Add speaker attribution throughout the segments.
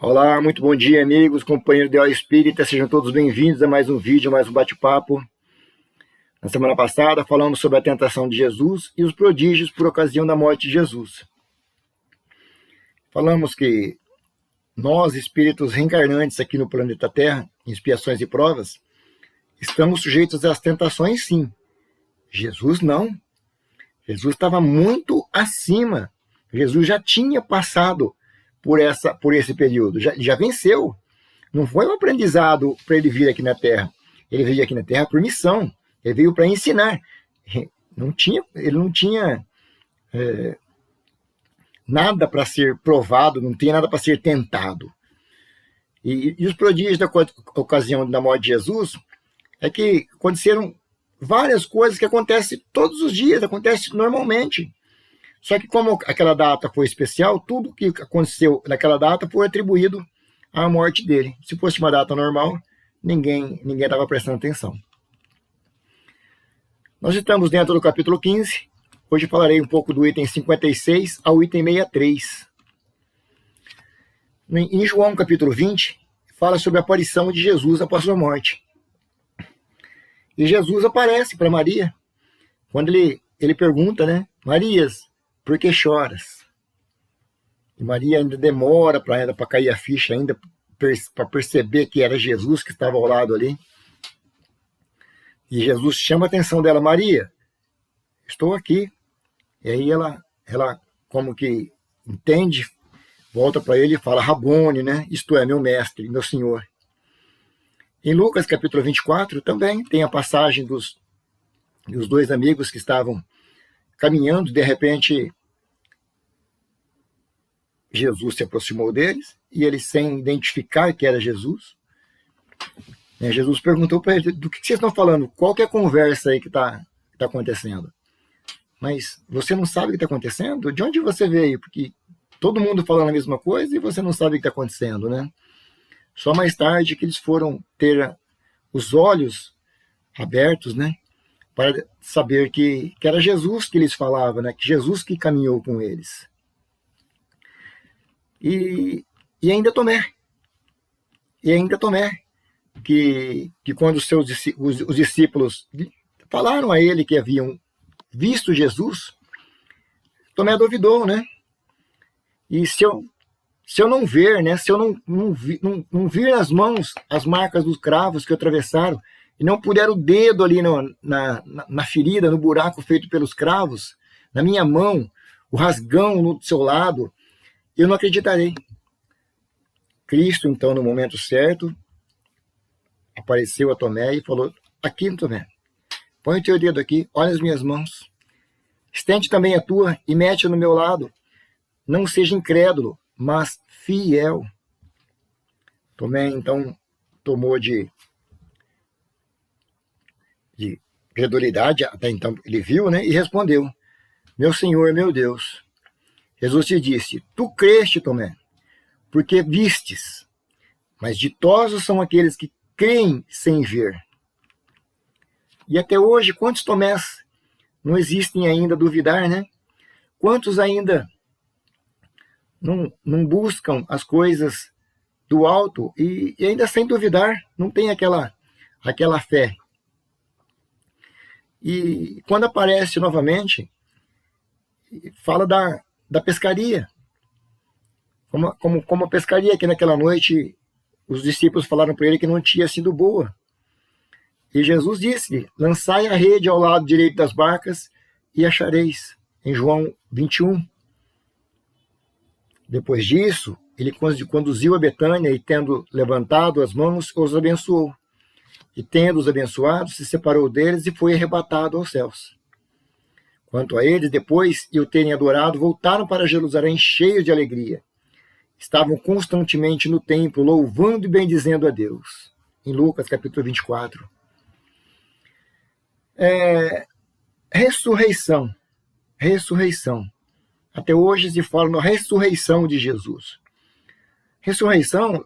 Speaker 1: Olá, muito bom dia, amigos, companheiros de Ideal Espírita, sejam todos bem-vindos a mais um vídeo, mais um bate-papo. Na semana passada falamos sobre a tentação de Jesus e os prodígios por ocasião da morte de Jesus. Falamos que nós, espíritos reencarnantes aqui no planeta Terra, em expiações e provas, estamos sujeitos às tentações, sim. Jesus não. Jesus estava muito acima. Jesus já tinha passado por esse período, já venceu. Não foi um aprendizado para ele vir aqui na Terra. Ele veio aqui na Terra por missão. Ele veio para ensinar. Ele não tinha nada para ser provado, não tinha nada para ser tentado. E os prodígios da ocasião da morte de Jesus é que aconteceram várias coisas que acontecem todos os dias, acontecem normalmente. Só que como aquela data foi especial, tudo que aconteceu naquela data foi atribuído à morte dele. Se fosse uma data normal, ninguém estava prestando atenção. Nós estamos dentro do capítulo 15. Hoje falarei um pouco do item 56 ao item 63. Em João capítulo 20, fala sobre a aparição de Jesus após sua morte. E Jesus aparece para Maria, quando ele pergunta, né? Marias, por que choras? E Maria ainda demora para cair a ficha, ainda para perceber que era Jesus que estava ao lado ali. E Jesus chama a atenção dela, Maria, estou aqui. E aí ela como que entende, volta para ele e fala, Rabone, né? Isto é, meu mestre, meu senhor. Em Lucas capítulo 24 também tem a passagem dos dois amigos que estavam caminhando, de repente Jesus se aproximou deles e eles, sem identificar que era Jesus, Jesus perguntou para eles, do que vocês estão falando? Qual que é a conversa aí que está acontecendo? Mas você não sabe o que está acontecendo? De onde você veio? Porque todo mundo falando a mesma coisa e você não sabe o que está acontecendo, né? Só mais tarde que eles foram ter os olhos abertos, né? Para saber que era Jesus que eles falavam, né? Que Jesus que caminhou com eles. E ainda Tomé. Que quando os discípulos falaram a ele que haviam visto Jesus, Tomé duvidou, né? E se eu não ver, né? Se eu não vir nas mãos as marcas dos cravos que atravessaram, e não puder o dedo ali na ferida, no buraco feito pelos cravos, na minha mão, o rasgão no seu lado, eu não acreditarei. Cristo, então, no momento certo, apareceu a Tomé e falou, aqui, Tomé, põe o teu dedo aqui, olha as minhas mãos, estende também a tua e mete no meu lado, não seja incrédulo, mas fiel. Tomé, então, tomou de credulidade, até então ele viu, né, e respondeu, meu Senhor, meu Deus. Jesus te disse, tu creste, Tomé, porque vistes, mas ditosos são aqueles que creem sem ver. E até hoje, quantos Tomés não existem ainda a duvidar, né? Quantos ainda não buscam as coisas do alto e ainda sem duvidar, não tem aquela fé. E quando aparece novamente, fala da pescaria. Como a pescaria, que naquela noite os discípulos falaram para ele que não tinha sido boa. E Jesus disse, lançai a rede ao lado direito das barcas e achareis, em João 21. Depois disso, ele conduziu a Betânia e, tendo levantado as mãos, os abençoou. E, tendo-os abençoado, se separou deles e foi arrebatado aos céus. Quanto a eles, depois de o terem adorado, voltaram para Jerusalém cheios de alegria. Estavam constantemente no templo, louvando e bendizendo a Deus. Em Lucas, capítulo 24. Ressurreição. Até hoje se fala na ressurreição de Jesus. Ressurreição,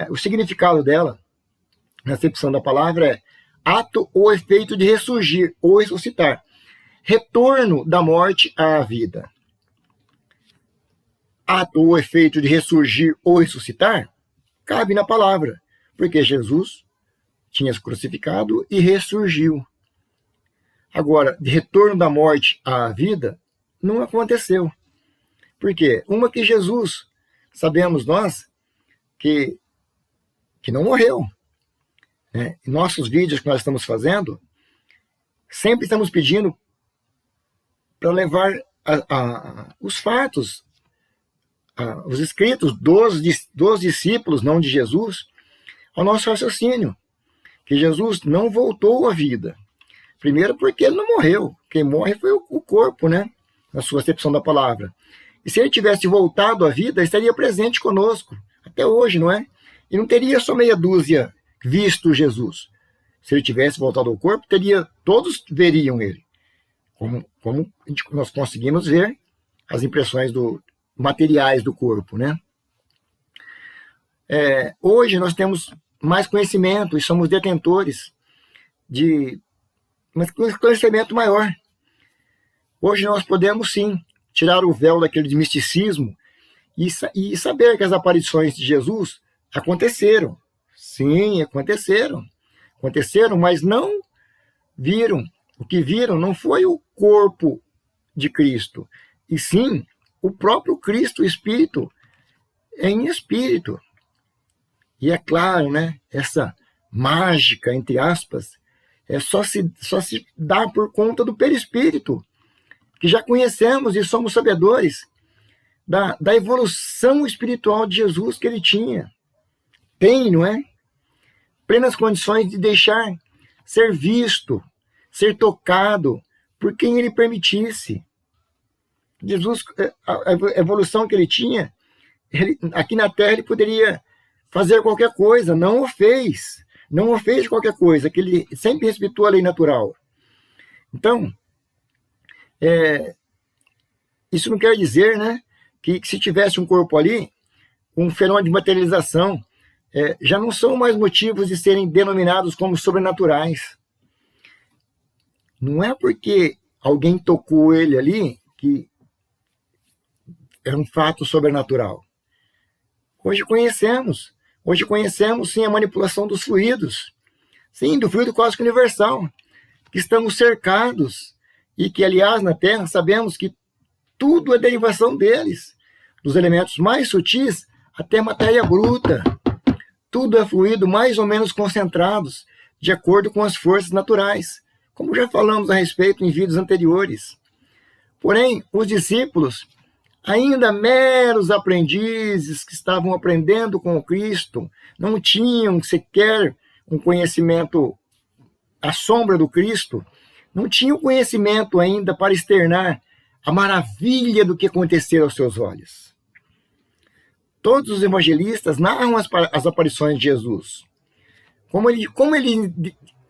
Speaker 1: o significado dela, na acepção da palavra, é ato ou efeito de ressurgir ou ressuscitar. Retorno da morte à vida. ato ou efeito de ressurgir ou ressuscitar, cabe na palavra, porque Jesus tinha se crucificado e ressurgiu. Agora, de retorno da morte à vida, não aconteceu. Por quê? Uma que Jesus, sabemos nós, que não morreu. Né? Em nossos vídeos que nós estamos fazendo, sempre estamos pedindo para levar os fatos, os escritos dos discípulos, não de Jesus, ao nosso raciocínio. Que Jesus não voltou à vida. Primeiro porque ele não morreu. Quem morre foi o corpo, né? Na sua acepção da palavra. E se ele tivesse voltado à vida, ele estaria presente conosco. Até hoje, não é? E não teria só meia dúzia visto Jesus. Se ele tivesse voltado ao corpo, todos veriam ele. Como nós conseguimos ver as impressões materiais do corpo, né? Hoje nós temos mais conhecimento e somos detentores de um conhecimento maior. Hoje nós podemos, sim, tirar o véu daquele misticismo e saber que as aparições de Jesus aconteceram. Sim, aconteceram. Aconteceram, mas não viram. O que viram não foi o corpo de Cristo, e sim o próprio Cristo, o Espírito, em espírito. E é claro, né, essa mágica, entre aspas, só se dá por conta do perispírito, que já conhecemos e somos sabedores da evolução espiritual de Jesus que ele tinha. Tem, não é? Plenas condições de deixar ser visto, ser tocado por quem ele permitisse. Jesus, a evolução que ele tinha, aqui na Terra ele poderia fazer qualquer coisa, não o fez qualquer coisa, que ele sempre respeitou a lei natural. Então, isso não quer dizer, né, que se tivesse um corpo ali, um fenômeno de materialização, já não são mais motivos de serem denominados como sobrenaturais. Não é porque alguém tocou ele ali que é um fato sobrenatural. Hoje conhecemos, sim, a manipulação dos fluidos. Sim, do fluido cósmico universal, que estamos cercados e que, aliás, na Terra, sabemos que tudo é derivação deles, dos elementos mais sutis até a matéria bruta. Tudo é fluido mais ou menos concentrados, de acordo com as forças naturais, como já falamos a respeito em vídeos anteriores. Porém, os discípulos, ainda meros aprendizes que estavam aprendendo com o Cristo, não tinham sequer um conhecimento à sombra do Cristo, não tinham conhecimento ainda para externar a maravilha do que aconteceu aos seus olhos. Todos os evangelistas narram as aparições de Jesus. Como eles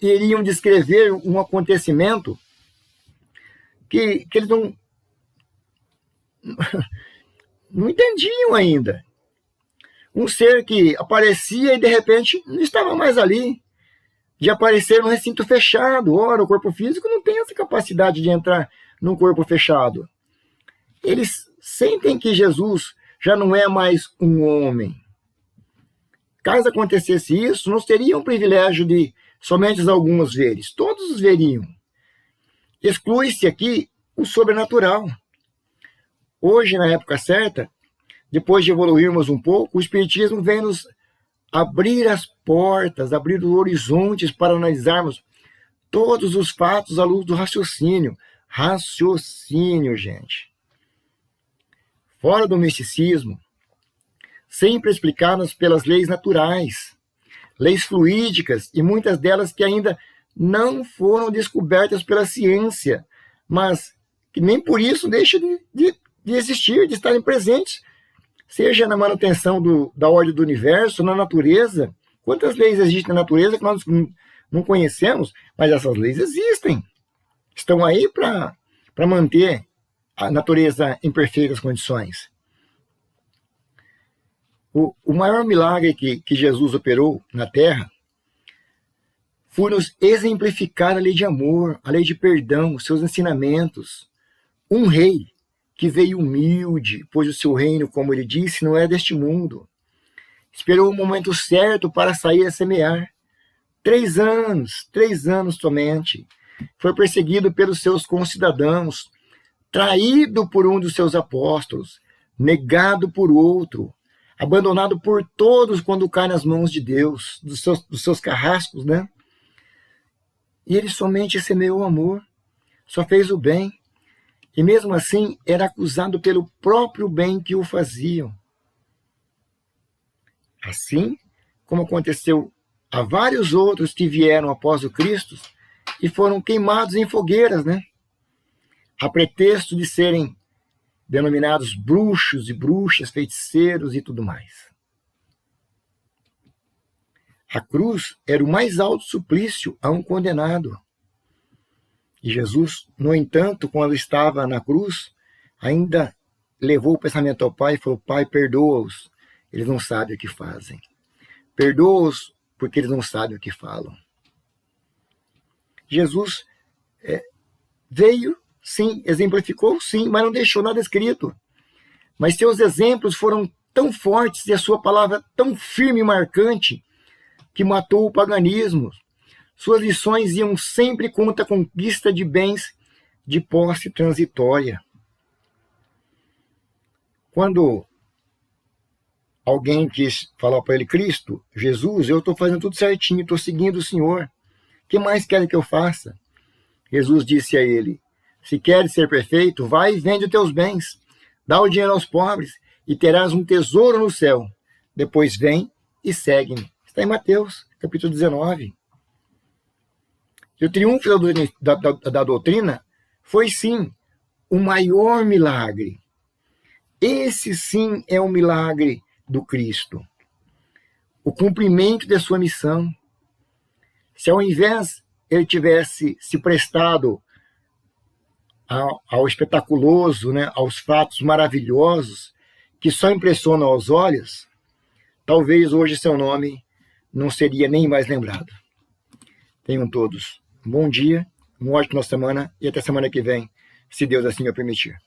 Speaker 1: iriam descrever um acontecimento que eles não entendiam ainda. Um ser que aparecia e de repente não estava mais ali, de aparecer num recinto fechado. Ora, o corpo físico não tem essa capacidade de entrar num corpo fechado. Eles sentem que Jesus já não é mais um homem. Caso acontecesse isso, não seria um privilégio de somente alguns veres, todos os veriam. Exclui-se aqui o sobrenatural. Hoje, na época certa, depois de evoluirmos um pouco, o Espiritismo vem nos abrir as portas, abrir os horizontes para analisarmos todos os fatos à luz do raciocínio. Raciocínio, gente. Fora do misticismo, sempre explicadas pelas leis naturais, leis fluídicas, e muitas delas que ainda não foram descobertas pela ciência, mas que nem por isso deixam de existir, de estarem presentes, seja na manutenção da ordem do universo, na natureza. Quantas leis existem na natureza que nós não conhecemos, mas essas leis existem. Estão aí para manter a natureza em perfeitas condições. O maior milagre que Jesus operou na Terra foi nos exemplificar a lei de amor, a lei de perdão, os seus ensinamentos. Um rei que veio humilde, pois o seu reino, como ele disse, não é deste mundo. Esperou o momento certo para sair a semear. 3 anos somente. Foi perseguido pelos seus concidadãos, traído por um dos seus apóstolos, negado por outro, abandonado por todos quando cai nas mãos de Deus, dos seus carrascos, né? E ele somente semeou amor, só fez o bem, e mesmo assim era acusado pelo próprio bem que o faziam. Assim como aconteceu a vários outros que vieram após o Cristo e foram queimados em fogueiras, né? A pretexto de serem denominados bruxos e bruxas, feiticeiros e tudo mais. A cruz era o mais alto suplício a um condenado. E Jesus, no entanto, quando estava na cruz, ainda levou o pensamento ao Pai e falou: Pai, perdoa-os, eles não sabem o que fazem. Perdoa-os porque eles não sabem o que falam. Jesus veio, sim, exemplificou, sim, mas não deixou nada escrito. Mas seus exemplos foram tão fortes e a sua palavra tão firme e marcante que matou o paganismo. Suas lições iam sempre contra a conquista de bens de posse transitória. Quando alguém quis falar para ele: Cristo, Jesus, eu estou fazendo tudo certinho, estou seguindo o Senhor, o que mais querem que eu faça? Jesus disse a ele: se queres ser perfeito, vai e vende os teus bens, dá o dinheiro aos pobres e terás um tesouro no céu. Depois vem e segue-me. Está em Mateus, capítulo 19. E o triunfo da doutrina foi, sim, o maior milagre. Esse, sim, é o milagre do Cristo. O cumprimento da sua missão. Se ao invés ele tivesse se prestado ao espetaculoso, né, aos fatos maravilhosos que só impressionam aos olhos, talvez hoje seu nome não seria nem mais lembrado. Tenham todos um bom dia, uma ótima semana e até semana que vem, se Deus assim o permitir.